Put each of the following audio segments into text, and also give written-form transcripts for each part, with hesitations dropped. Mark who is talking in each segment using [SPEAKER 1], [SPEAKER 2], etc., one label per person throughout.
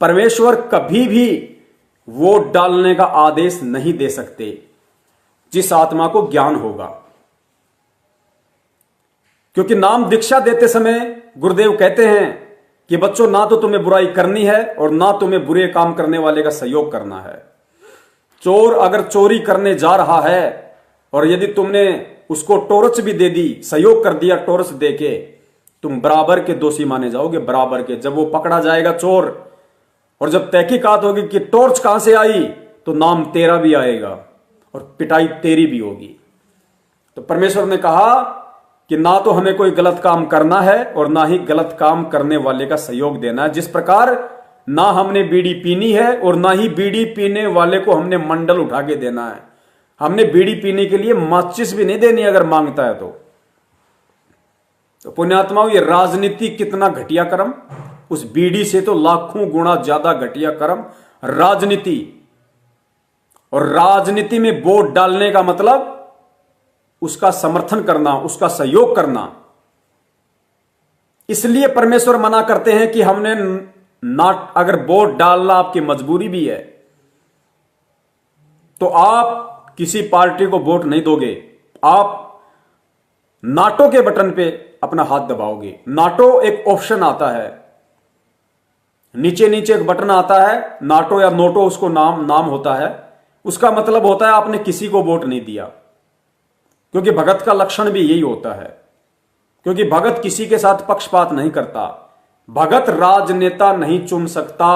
[SPEAKER 1] परमेश्वर कभी भी वोट डालने का आदेश नहीं दे सकते जिस आत्मा को ज्ञान होगा। क्योंकि नाम दीक्षा देते समय गुरुदेव कहते हैं कि बच्चों, ना तो तुम्हें बुराई करनी है और ना तुम्हें बुरे काम करने वाले का सहयोग करना है। चोर अगर चोरी करने जा रहा है और यदि तुमने उसको टॉर्च भी दे दी, सहयोग कर दिया टॉर्च देके, तुम बराबर के दोषी माने जाओगे, बराबर के। जब वो पकड़ा जाएगा चोर और जब तहकीकात होगी कि टॉर्च कहां से आई, तो नाम तेरा भी आएगा और पिटाई तेरी भी होगी। तो परमेश्वर ने कहा कि ना तो हमें कोई गलत काम करना है और ना ही गलत काम करने वाले का सहयोग देना है। जिस प्रकार ना हमने बीड़ी पीनी है और ना ही बीड़ी पीने वाले को हमने मंडल उठा के देना है। हमने बीड़ी पीने के लिए माचिस भी नहीं देनी अगर मांगता है तो पुण्यात्माओं, ये राजनीति कितना घटिया कर्म, उस बीड़ी से तो लाखों गुना ज्यादा घटिया कर्म राजनीति। और राजनीति में वोट डालने का मतलब उसका समर्थन करना, उसका सहयोग करना। इसलिए परमेश्वर मना करते हैं कि हमने ना, अगर वोट डालना आपकी मजबूरी भी है तो आप किसी पार्टी को वोट नहीं दोगे, आप नाटो के बटन पे अपना हाथ दबाओगे। नाटो एक ऑप्शन आता है, नीचे नीचे एक बटन आता है, नाटो या नोटो उसको नाम होता है। उसका मतलब होता है आपने किसी को वोट नहीं दिया। क्योंकि भगत का लक्षण भी यही होता है, क्योंकि भगत किसी के साथ पक्षपात नहीं करता। भगत राजनेता नहीं चुन सकता,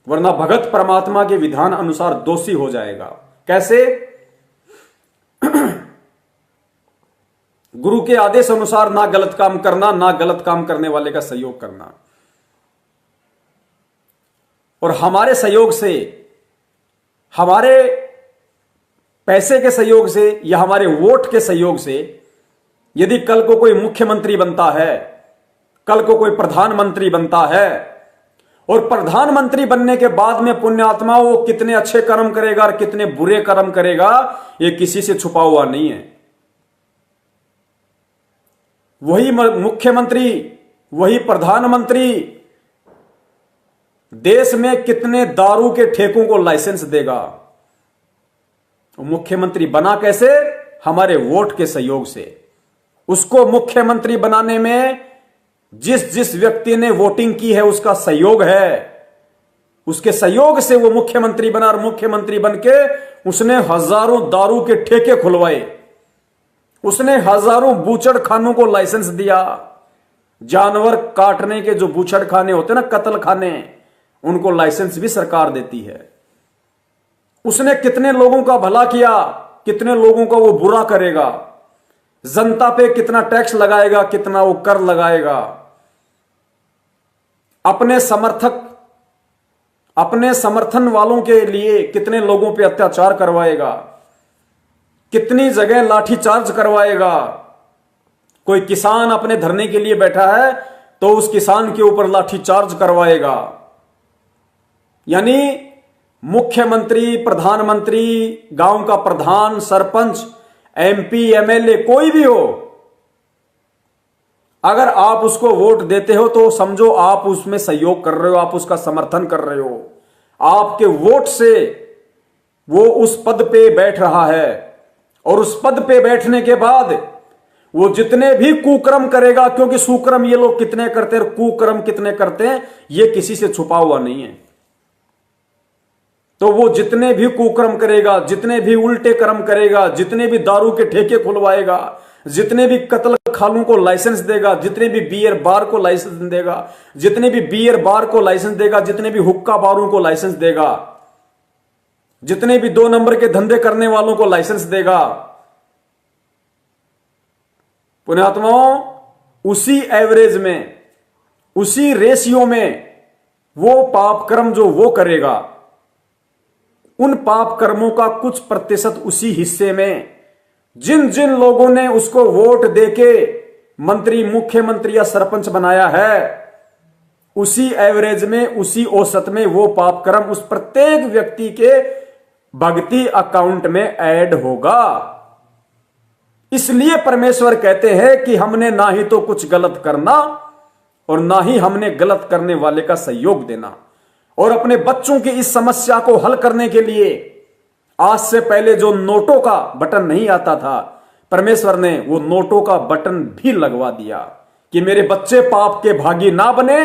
[SPEAKER 1] वरना भगत परमात्मा के विधान अनुसार दोषी हो जाएगा। कैसे? गुरु के आदेश अनुसार ना गलत काम करना, ना गलत काम करने वाले का सहयोग करना। और हमारे सहयोग से, हमारे पैसे के सहयोग से या हमारे वोट के सहयोग से यदि कल को कोई मुख्यमंत्री बनता है, कल को कोई प्रधानमंत्री बनता है, और प्रधानमंत्री बनने के बाद में पुण्यात्मा वो कितने अच्छे कर्म करेगा और कितने बुरे कर्म करेगा, ये किसी से छुपा हुआ नहीं है। वही मुख्यमंत्री, वही प्रधानमंत्री देश में कितने दारू के ठेकों को लाइसेंस देगा। मुख्यमंत्री बना कैसे? हमारे वोट के सहयोग से। उसको मुख्यमंत्री बनाने में जिस जिस व्यक्ति ने वोटिंग की है उसका सहयोग है। उसके सहयोग से वो मुख्यमंत्री बना और मुख्यमंत्री बनके उसने हजारों दारू के ठेके खुलवाए, उसने हजारों बूचड़ खानों को लाइसेंस दिया। जानवर काटने के जो बूचड़ खाने होते हैं ना, कत्ल खाने, उनको लाइसेंस भी सरकार देती है। उसने कितने लोगों का भला किया, कितने लोगों का वो बुरा करेगा। जनता पे कितना टैक्स लगाएगा, कितना वो कर लगाएगा। अपने समर्थन वालों के लिए कितने लोगों पे अत्याचार करवाएगा, कितनी जगह लाठीचार्ज करवाएगा। कोई किसान अपने धरने के लिए बैठा है तो उस किसान के ऊपर लाठीचार्ज करवाएगा। यानी मुख्यमंत्री, प्रधानमंत्री, गांव का प्रधान, सरपंच, एमपी, एमएलए, कोई भी हो, अगर आप उसको वोट देते हो तो समझो आप उसमें सहयोग कर रहे हो, आप उसका समर्थन कर रहे हो। आपके वोट से वो उस पद पे बैठ रहा है और उस पद पे बैठने के बाद वो जितने भी कुकर्म करेगा, क्योंकि सुकर्म ये लोग कितने करते हैं, कुकर्म कितने करते हैं, ये किसी से छुपा हुआ नहीं है। तो वो जितने भी कुकर्म करेगा, जितने भी उल्टे कर्म करेगा, जितने भी दारू के ठेके खुलवाएगा, जितने भी कत्ल खानों को लाइसेंस देगा, जितने भी बियर बार को लाइसेंस देगा, जितने भी बियर बार को लाइसेंस देगा, जितने भी हुक्का बारों को लाइसेंस देगा, जितने भी 2 नंबर के धंधे करने वालों को लाइसेंस देगा, पुण्यात्माओं, उसी एवरेज में, उसी रेशियो में वो पाप कर्म जो वो करेगा, उन पाप कर्मों का कुछ प्रतिशत उसी हिस्से में जिन जिन लोगों ने उसको वोट देके मंत्री, मुख्यमंत्री या सरपंच बनाया है, उसी एवरेज में, उसी औसत में वो पाप कर्म उस प्रत्येक व्यक्ति के भक्ति अकाउंट में ऐड होगा। इसलिए परमेश्वर कहते हैं कि हमने ना ही तो कुछ गलत करना और ना ही हमने गलत करने वाले का सहयोग देना। और अपने बच्चों की इस समस्या को हल करने के लिए आज से पहले जो नोटों का बटन नहीं आता था, परमेश्वर ने वो नोटों का बटन भी लगवा दिया कि मेरे बच्चे पाप के भागी ना बने।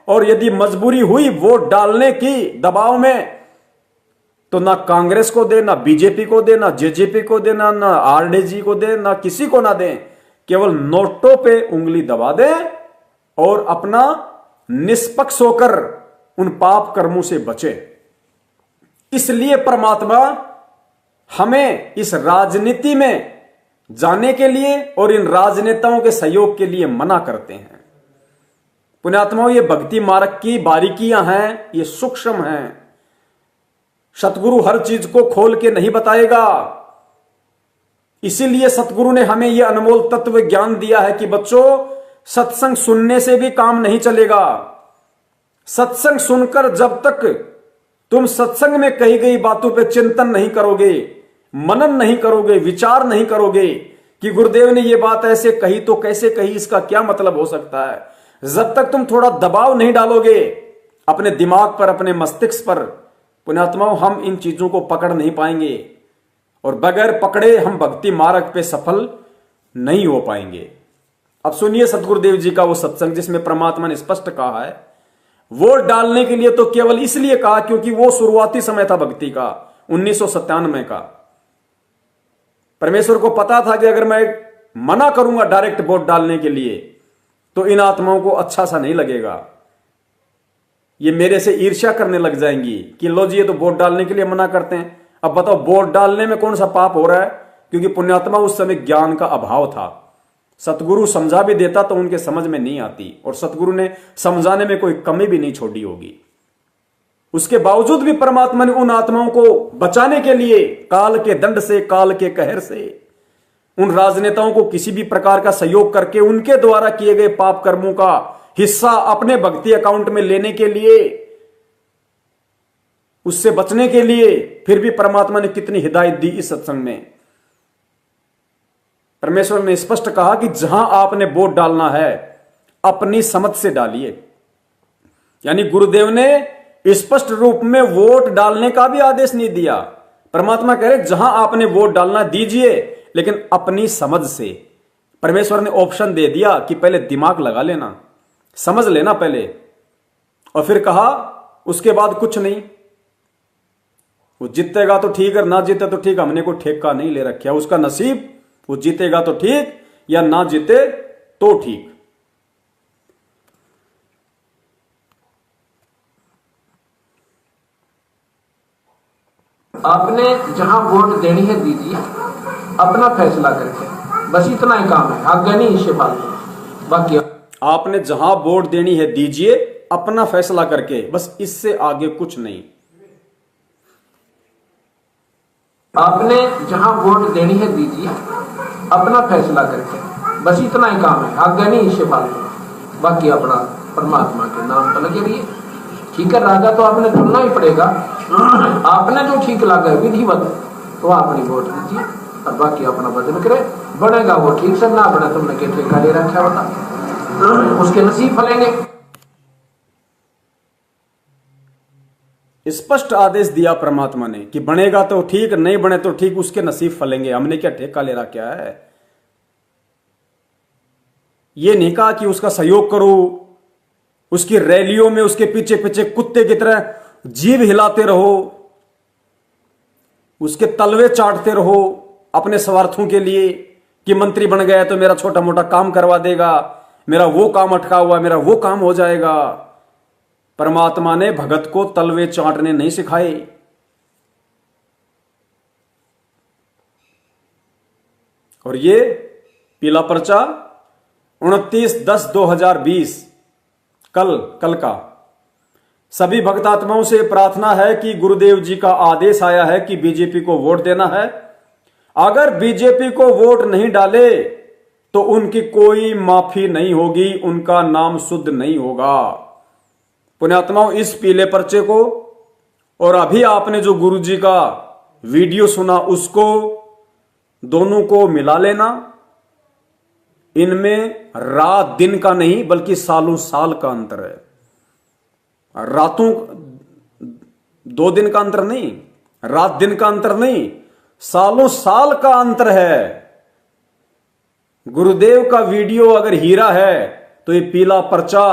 [SPEAKER 1] और यदि मजबूरी हुई वोट डालने की दबाव में, तो ना कांग्रेस को दे, ना बीजेपी को दे, ना जेजेपी को दे, ना आरजेडी को दे, ना किसी को ना दे, केवल नोटों पे उंगली दबा दे और अपना निष्पक्ष होकर उन पाप कर्मों से बचे। इसलिए परमात्मा हमें इस राजनीति में जाने के लिए और इन राजनेताओं के सहयोग के लिए मना करते हैं। पुण्यात्माओं, ये भक्ति मार्ग की बारीकियां हैं, ये सूक्ष्म हैं। सतगुरु हर चीज को खोल के नहीं बताएगा। इसीलिए सतगुरु ने हमें यह अनमोल तत्व ज्ञान दिया है कि बच्चों, सत्संग सुनने से भी काम नहीं चलेगा। सत्संग सुनकर जब तक तुम सत्संग में कही गई बातों पे चिंतन नहीं करोगे, मनन नहीं करोगे, विचार नहीं करोगे कि गुरुदेव ने यह बात ऐसे कही तो कैसे कही, इसका क्या मतलब हो सकता है, जब तक तुम थोड़ा दबाव नहीं डालोगे अपने दिमाग पर, अपने मस्तिष्क पर, पुण्यात्माओं, हम इन चीजों को पकड़ नहीं पाएंगे और बगैर पकड़े हम भक्ति मार्ग पे सफल नहीं हो पाएंगे। अब सुनिए सतगुरुदेव जी का वो सत्संग जिसमें परमात्मा ने स्पष्ट कहा है, वोट डालने के लिए तो केवल इसलिए कहा क्योंकि वो शुरुआती समय था भक्ति का, 1997 का। परमेश्वर को पता था कि अगर मैं मना करूंगा डायरेक्ट वोट डालने के लिए तो इन आत्माओं को अच्छा सा नहीं लगेगा, ये मेरे से ईर्ष्या करने लग जाएंगी कि लो जी ये तो वोट डालने के लिए मना करते हैं। अब बताओ वोट डालने में कौन सा पाप हो रहा है? क्योंकि पुण्यात्मा उस समय ज्ञान का अभाव था। सतगुरु समझा भी देता तो उनके समझ में नहीं आती, और सतगुरु ने समझाने में कोई कमी भी नहीं छोड़ी होगी। उसके बावजूद भी परमात्मा ने उन आत्माओं को बचाने के लिए काल के दंड से, काल के कहर से, उन राजनेताओं को किसी भी प्रकार का सहयोग करके उनके द्वारा किए गए पाप कर्मों का हिस्सा अपने भक्ति अकाउंट में लेने के लिए, उससे बचने के लिए फिर भी परमात्मा ने कितनी हिदायत दी इस सत्संग में। परमेश्वर ने स्पष्ट कहा कि जहां आपने वोट डालना है अपनी समझ से डालिए। यानी गुरुदेव ने स्पष्ट रूप में वोट डालने का भी आदेश नहीं दिया। परमात्मा कह रहे जहां आपने वोट डालना दीजिए, लेकिन अपनी समझ से। परमेश्वर ने ऑप्शन दे दिया कि पहले दिमाग लगा लेना, समझ लेना पहले, और फिर कहा उसके बाद कुछ नहीं। वो जीतेगा तो ठीक, और ना जीते तो ठीक, हमने कोई ठेका नहीं ले रखा, उसका नसीब, वो जीतेगा तो ठीक या ना जीते तो ठीक।
[SPEAKER 2] आपने जहां वोट देनी है दीजिए, अपना फैसला करके, बस इतना ही काम है, आगे नहीं इससे फालतू। बाकी
[SPEAKER 1] आपने जहां वोट देनी है दीजिए, अपना फैसला करके, बस इससे आगे कुछ नहीं।
[SPEAKER 2] आपने जहां वोट देनी है दीजिए, अपना फैसला करके, बस इतना ही काम है, आगे नहीं इससे फालतू। बाकी अपना परमात्मा के नाम पर लगे रहिए। ठीक है, राजा तो आपने ढूंढना ही पड़ेगा, आपने जो ठीक लगा है विधिवत तो अपनी वोट दीजिए, और बाकी अपना भजन करे। बनेगा वो ठीक से, ना बने तुमने क्या ठेका ले रखा होता, उसके नसीब फलेंगे।
[SPEAKER 1] स्पष्ट आदेश दिया परमात्मा ने कि बनेगा तो ठीक, नहीं बने तो ठीक, उसके नसीब फलेंगे। हमने क्या ठेका ले रखा है? ये नहीं कहा कि उसका सहयोग करो, उसकी रैलियों में उसके पीछे पीछे कुत्ते की तरह जीभ हिलाते रहो, उसके तलवे चाटते रहो अपने स्वार्थों के लिए कि मंत्री बन गया तो मेरा छोटा मोटा काम करवा देगा, मेरा वो काम अटका हुआ, मेरा वो काम हो जाएगा। परमात्मा ने भगत को तलवे चाटने नहीं सिखाए। और ये पीला पर्चा 29/10/2020 कल का। सभी भक्तात्माओं से प्रार्थना है कि गुरुदेव जी का आदेश आया है कि बीजेपी को वोट देना है। अगर बीजेपी को वोट नहीं डाले तो उनकी कोई माफी नहीं होगी, उनका नाम शुद्ध नहीं होगा। पुण्यात्माओं, इस पीले पर्चे को और अभी आपने जो गुरुजी का वीडियो सुना उसको, दोनों को मिला लेना। इनमें रात दिन का नहीं बल्कि सालों साल का अंतर है। रातों 2 दिन का अंतर नहीं, रात दिन का अंतर नहीं, सालों साल का अंतर है। गुरुदेव का वीडियो अगर हीरा है तो ये पीला पर्चा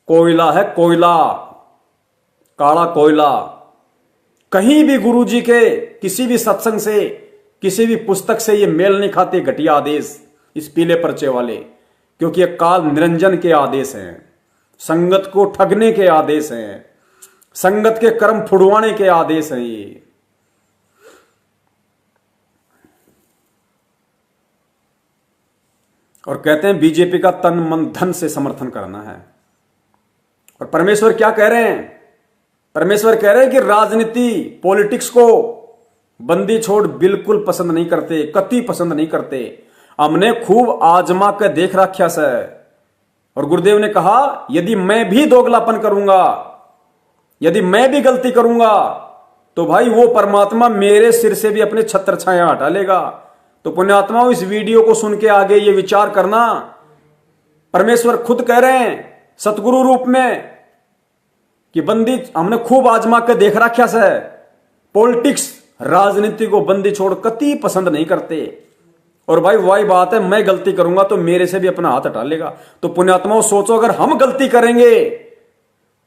[SPEAKER 1] कोयला है, कोयला, काला कोयला। कहीं भी गुरुजी के किसी भी सत्संग से, किसी भी पुस्तक से ये मेल नहीं खाते घटिया आदेश इस पीले पर्चे वाले, क्योंकि ये काल निरंजन के आदेश हैं, संगत को ठगने के आदेश हैं, संगत के कर्म फुड़वाने के आदेश हैं ये। और कहते हैं बीजेपी का तन मन धन से समर्थन करना है। और परमेश्वर क्या कह रहे हैं? परमेश्वर कह रहे हैं कि राजनीति, पॉलिटिक्स को बंदी छोड़ बिल्कुल पसंद नहीं करते, कति पसंद नहीं करते। हमने खूब आजमा के देख रखा से। और गुरुदेव ने कहा यदि मैं भी दोगलापन करूंगा, यदि मैं भी गलती करूंगा, तो भाई वो परमात्मा मेरे सिर से भी अपने छत्र छाया हटा लेगा। तो पुण्यात्माओं, इस वीडियो को सुन के आगे ये विचार करना, परमेश्वर खुद कह रहे हैं सतगुरु रूप में कि बंदी हमने खूब आजमा के देख रखा से। पॉलिटिक्स, राजनीति को बंदी छोड़ कति पसंद नहीं करते। और भाई वही बात है, मैं गलती करूंगा तो मेरे से भी अपना हाथ हटा लेगा। तो पुण्यात्माओं सोचो, अगर हम गलती करेंगे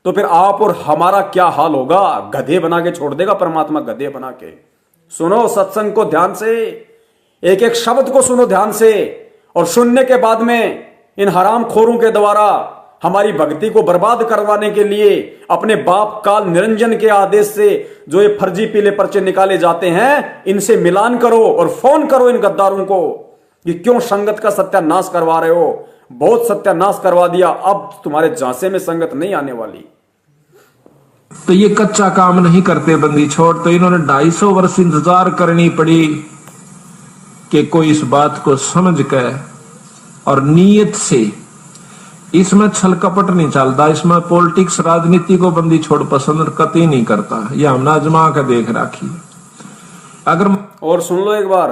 [SPEAKER 1] तो फिर आप और हमारा क्या हाल होगा? गधे बना के छोड़ देगा परमात्मा, गधे बना के। सुनो सत्संग को ध्यान से, एक एक शब्द को सुनो ध्यान से, और सुनने के बाद में इन हराम खोरों के द्वारा हमारी भक्ति को बर्बाद करवाने के लिए अपने बाप काल निरंजन के आदेश से जो ये फर्जी पीले पर्चे निकाले जाते हैं, इनसे मिलान करो और फोन करो इन गद्दारों को कि क्यों संगत का सत्यानाश करवा रहे हो। बहुत सत्यानाश करवा दिया, अब तुम्हारे झांसे में संगत नहीं आने वाली।
[SPEAKER 2] तो ये कच्चा काम नहीं करते बंदी छोड़, तो इन्होंने 250 वर्ष इंतजार करनी पड़ी कि कोई इस बात को समझ के और नीयत से, इसमें छल कपट नहीं चलता, इसमें पॉलिटिक्स, राजनीति को बंदी छोड़ पसंद कतई नहीं करता। ये हमने आजमा के देख रखी। अगर
[SPEAKER 1] और सुन लो एक बार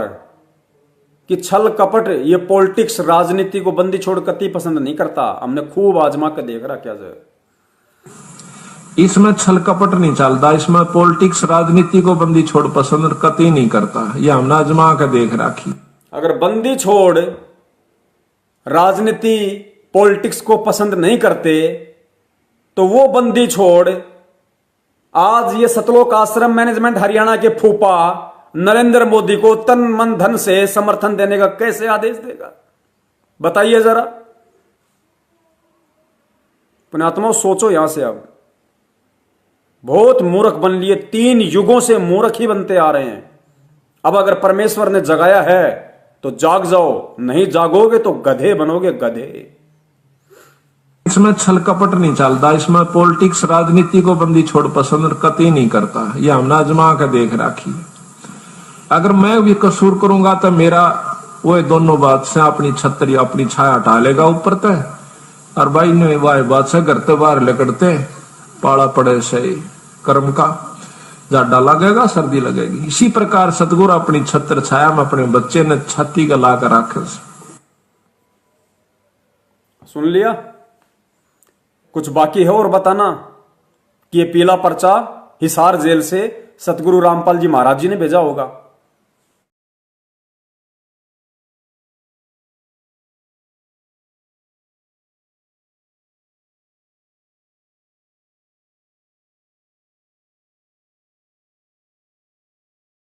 [SPEAKER 1] कि छल कपट, ये पॉलिटिक्स, राजनीति को बंदी छोड़ कतई पसंद नहीं करता, हमने खूब आजमा के देख रहा। क्या
[SPEAKER 2] इसमें छल कपट नहीं चलता, इसमें पॉलिटिक्स, राजनीति को बंदी छोड़ पसंद कतई नहीं करता। ये हमने आजमा के देख रखी।
[SPEAKER 1] अगर बंदी छोड़ राजनीति, पॉलिटिक्स को पसंद नहीं करते तो वो बंदी छोड़ आज ये सतलोक आश्रम मैनेजमेंट हरियाणा के फूफा नरेंद्र मोदी को तन मन धन से समर्थन देने का कैसे आदेश देगा? बताइए जरा। पुण्यात्माओं सोचो यहां से। अब बहुत मूर्ख बन लिए, 3 युगों से मूर्ख ही बनते आ रहे हैं। अब अगर परमेश्वर ने जगाया है तो जाग जाओ, नहीं जागोगे तो गधे बनोगे, गधे।
[SPEAKER 2] इसमें छल कपट नहीं चलता, इसमें पॉलिटिक्स, राजनीति को बंदी छोड़ पसंद कतई नहीं करता। ये हमने आजमा के देख रखी। अगर मैं भी कसूर करूंगा तो मेरा वो दोनों बात से अपनी छतरी, अपनी छाया हटा लेगा ऊपर तय। और भाई ने वाह बात से घर से बाहर लेकड़ते पाला पड़े से कर्म का जाडा लगेगा, सर्दी लगेगी। इसी प्रकार सतगुरु अपनी छत्र छाया में अपने बच्चे ने छाती का ला कर रखे।
[SPEAKER 1] सुन लिया? कुछ बाकी है और बताना कि ये पीला पर्चा हिसार जेल से सतगुरु रामपाल जी महाराज जी ने भेजा होगा।